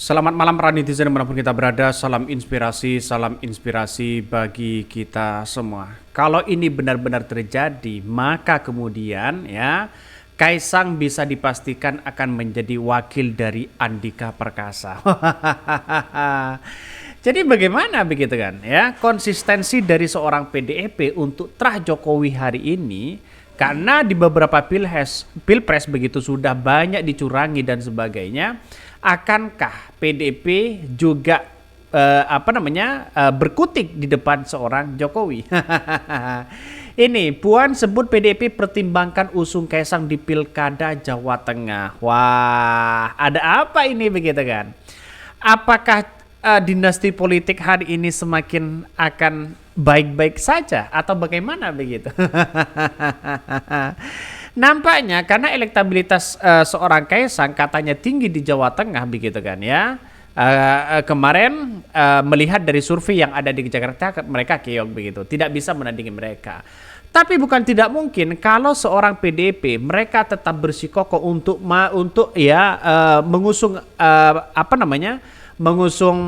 Selamat malam para netizen dimanapun kita berada, salam inspirasi bagi kita semua. Kalau ini benar-benar terjadi, maka kemudian ya Kaisang bisa dipastikan akan menjadi wakil dari Andika Perkasa. Jadi bagaimana begitu kan ya konsistensi dari seorang PDIP untuk terah Jokowi hari ini karena di beberapa pilpres begitu sudah banyak dicurangi dan sebagainya. Akankah PDIP juga berkutik di depan seorang Jokowi? Ini Puan sebut PDIP pertimbangkan usung Kaisang di Pilkada Jawa Tengah. Wah, ada apa ini begitu kan? Apakah dinasti politik hari ini semakin akan baik-baik saja atau bagaimana begitu? Nampaknya karena elektabilitas seorang Kaisang katanya tinggi di Jawa Tengah begitu kan ya. Kemarin melihat dari survei yang ada di Jakarta mereka keok begitu, tidak bisa menandingi mereka. Tapi bukan tidak mungkin kalau seorang PDIP mereka tetap bersikukuh untuk mengusung mengusung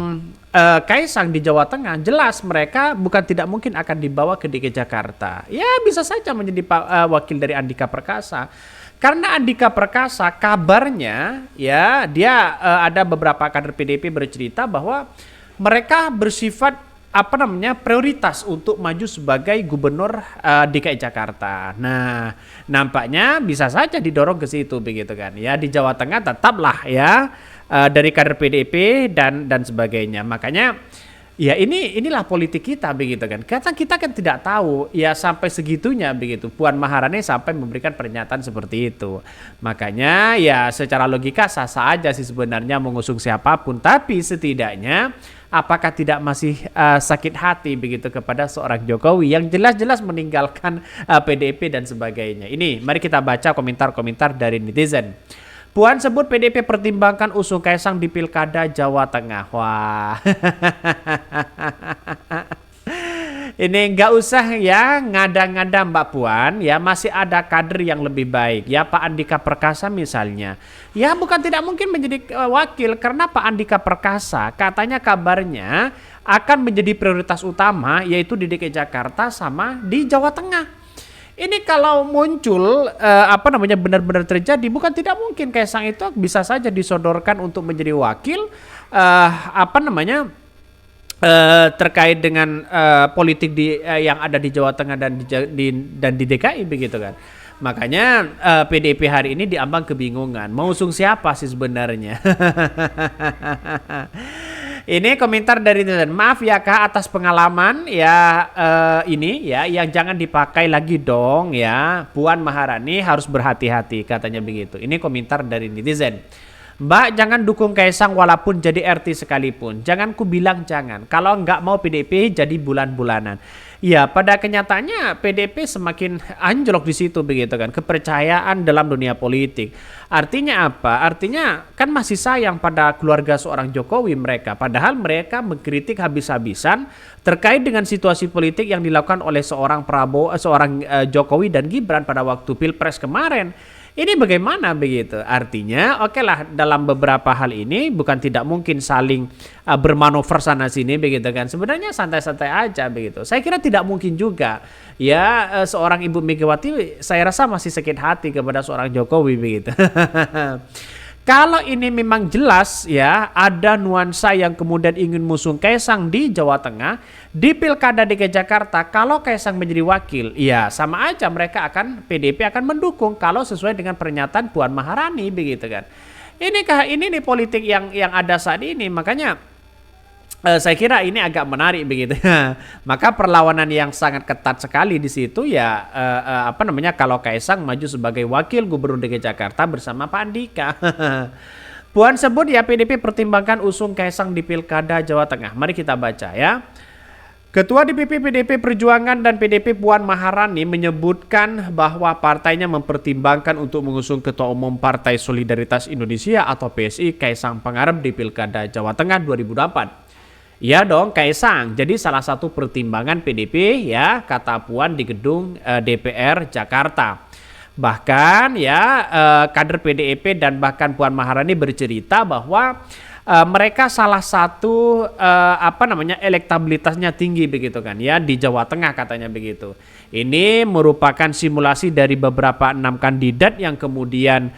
Kaisang di Jawa Tengah. Jelas mereka bukan tidak mungkin akan dibawa ke DKI Jakarta. Ya bisa saja menjadi wakil dari Andika Perkasa. Karena Andika Perkasa kabarnya ya dia ada beberapa kader PDIP bercerita bahwa mereka bersifat prioritas untuk maju sebagai gubernur DKI Jakarta. Nah, nampaknya bisa saja didorong ke situ begitu kan. Ya di Jawa Tengah tetaplah ya dari kader PDIP dan sebagainya. Makanya ya inilah politik kita begitu kan. Karena kita kan tidak tahu ya sampai segitunya begitu. Puan Maharani sampai memberikan pernyataan seperti itu. Makanya ya secara logika sah-sah aja sih sebenarnya mengusung siapapun. Tapi setidaknya apakah tidak masih sakit hati begitu kepada seorang Jokowi yang jelas-jelas meninggalkan PDIP dan sebagainya. Ini mari kita baca komentar-komentar dari netizen. Puan sebut PDIP pertimbangkan usung Kaisang di Pilkada Jawa Tengah. Wah. Ini nggak usah ya ngada-ngada Mbak Puan ya, masih ada kader yang lebih baik ya, Pak Andika Perkasa misalnya. Ya bukan tidak mungkin menjadi wakil karena Pak Andika Perkasa katanya kabarnya akan menjadi prioritas utama yaitu di DKI Jakarta sama di Jawa Tengah. Ini kalau muncul benar-benar terjadi bukan tidak mungkin Kaisang itu bisa saja disodorkan untuk menjadi wakil terkait dengan politik yang ada di Jawa Tengah dan di DKI begitu kan. Makanya PDIP hari ini diambang kebingungan mau usung siapa sih sebenarnya. Ini komentar dari netizen. Maaf ya Kak atas pengalaman ya ini ya yang jangan dipakai lagi dong ya. Puan Maharani harus berhati-hati katanya begitu. Ini komentar dari netizen. Mbak jangan dukung Kaisang walaupun jadi RT sekalipun. Jangan ku bilang jangan. Kalau nggak mau PDIP jadi bulan-bulanan. Ya pada kenyataannya PDIP semakin anjlok di situ begitu kan. Kepercayaan dalam dunia politik. Artinya apa? Artinya kan masih sayang pada keluarga seorang Jokowi mereka. Padahal mereka mengkritik habis-habisan terkait dengan situasi politik yang dilakukan oleh seorang Jokowi dan Gibran pada waktu Pilpres kemarin. Ini bagaimana begitu? Artinya oke lah dalam beberapa hal ini bukan tidak mungkin saling bermanuver sana sini begitu kan. Sebenarnya santai-santai aja begitu. Saya kira tidak mungkin juga ya seorang Ibu Megawati saya rasa masih sakit hati kepada seorang Jokowi begitu. Kalau ini memang jelas ya ada nuansa yang kemudian ingin musung Kaisang di Jawa Tengah di Pilkada DKI Jakarta, kalau Kaisang menjadi wakil ya sama aja mereka PDIP akan mendukung kalau sesuai dengan pernyataan Puan Maharani begitu kan. Ini nih politik yang ada saat ini, makanya saya kira ini agak menarik begitu. Maka perlawanan yang sangat ketat sekali di situ ya kalau Kaisang maju sebagai wakil Gubernur DKI Jakarta bersama Pak Andika. Puan sebut ya PDIP pertimbangkan usung Kaisang di Pilkada Jawa Tengah. Mari kita baca ya. Ketua DPP PDIP Perjuangan dan PDIP Puan Maharani menyebutkan bahwa partainya mempertimbangkan untuk mengusung Ketua Umum Partai Solidaritas Indonesia atau PSI Kaisang Pangarep di Pilkada Jawa Tengah 2024. Ya dong Kaisang, jadi salah satu pertimbangan PDIP ya kata Puan di gedung DPR Jakarta. Bahkan ya kader PDIP dan bahkan Puan Maharani bercerita bahwa mereka salah satu elektabilitasnya tinggi begitu kan ya di Jawa Tengah katanya begitu. Ini merupakan simulasi dari beberapa 6 kandidat yang kemudian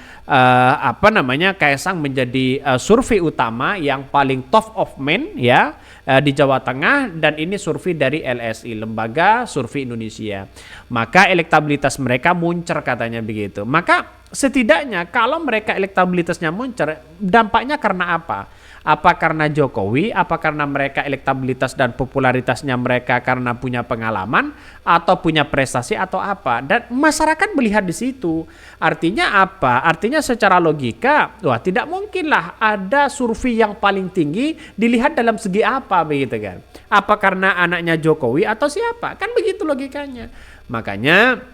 Kaisang menjadi survei utama yang paling top of mind ya di Jawa Tengah, dan ini survei dari LSI, Lembaga Survei Indonesia. Maka elektabilitas mereka muncer katanya begitu. Maka setidaknya kalau mereka elektabilitasnya muncer, dampaknya karena apa? Apa karena Jokowi? Apa karena mereka elektabilitas dan popularitasnya mereka karena punya pengalaman atau punya prestasi atau apa? Dan masyarakat melihat di situ. Artinya apa? Artinya secara logika, wah tidak mungkinlah ada survei yang paling tinggi dilihat dalam segi apa begitu kan? Apa karena anaknya Jokowi atau siapa? Kan begitu logikanya. Makanya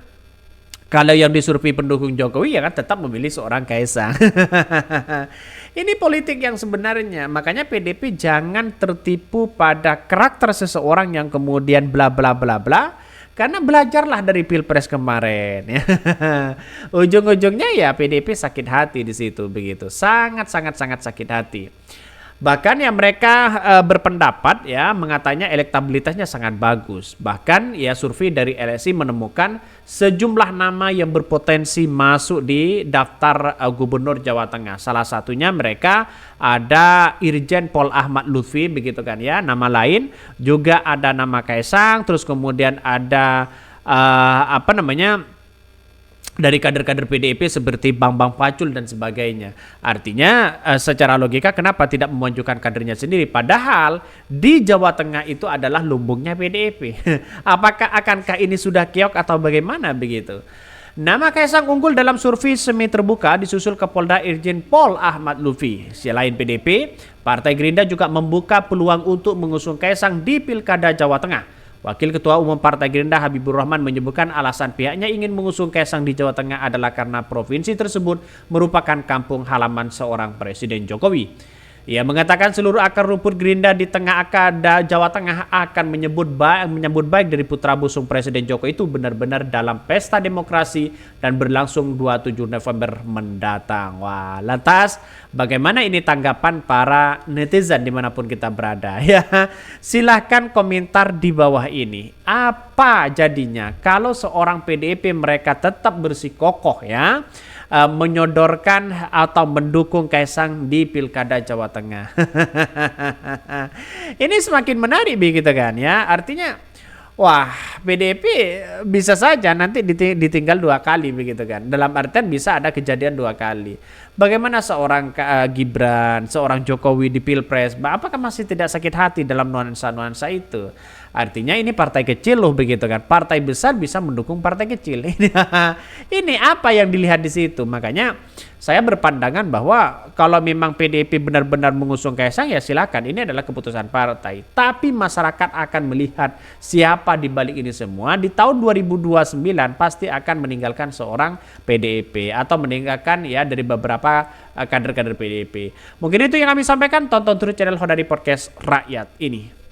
kalau yang disurvei pendukung Jokowi ya kan tetap memilih seorang Kaisang. Ini politik yang sebenarnya. Makanya PDP jangan tertipu pada karakter seseorang yang kemudian bla bla bla bla. Karena belajarlah dari Pilpres kemarin. Ujung-ujungnya ya PDP sakit hati di situ begitu. Sangat sakit hati. Bahkan ya mereka berpendapat ya mengatanya elektabilitasnya sangat bagus. Bahkan ya survei dari LSI menemukan sejumlah nama yang berpotensi masuk di daftar gubernur Jawa Tengah. Salah satunya mereka ada Irjen Pol Ahmad Lutfi begitu kan ya. Nama lain juga ada nama Kaisang, terus kemudian ada dari kader-kader PDIP seperti Bambang Pacul dan sebagainya. Artinya secara logika kenapa tidak memajukan kadernya sendiri? Padahal di Jawa Tengah itu adalah lumbungnya PDIP. Apakah akankah ini sudah keok atau bagaimana begitu? Nama Kaisang unggul dalam survei semi terbuka disusul Kapolda Irjen Pol Ahmad Lutfi. Selain PDIP, Partai Gerindra juga membuka peluang untuk mengusung Kaisang di Pilkada Jawa Tengah. Wakil Ketua Umum Partai Gerindra Habibur Rahman menyebutkan alasan pihaknya ingin mengusung Kaisang di Jawa Tengah adalah karena provinsi tersebut merupakan kampung halaman seorang Presiden Jokowi. Ia mengatakan seluruh akar rumput Gerindra di tengah akar Jawa Tengah akan menyambut baik dari putra busung Presiden Jokowi itu benar-benar dalam pesta demokrasi dan berlangsung 27 November mendatang. Wah, lantas bagaimana ini tanggapan para netizen dimanapun kita berada? Ya, silahkan komentar di bawah ini. Apa jadinya kalau seorang PDIP mereka tetap bersikukuh ya? Menyodorkan atau mendukung Kaisang di Pilkada Jawa Tengah. Ini semakin menarik begitu kan ya. Artinya wah, PDIP bisa saja nanti ditinggal 2 kali begitu kan. Dalam artian bisa ada kejadian 2 kali. Bagaimana seorang Gibran, seorang Jokowi di Pilpres, apakah masih tidak sakit hati dalam nuansa-nuansa itu? Artinya ini partai kecil loh begitu kan. Partai besar bisa mendukung partai kecil. Ini apa yang dilihat di situ? Makanya saya berpandangan bahwa kalau memang PDIP benar-benar mengusung Kaisang ya silakan, ini adalah keputusan partai. Tapi masyarakat akan melihat siapa di balik ini semua. Di tahun 2029 pasti akan meninggalkan seorang PDIP atau meninggalkan ya dari beberapa kader-kader PDIP. Mungkin itu yang kami sampaikan. Tonton terus channel Hodari Podcast Rakyat ini.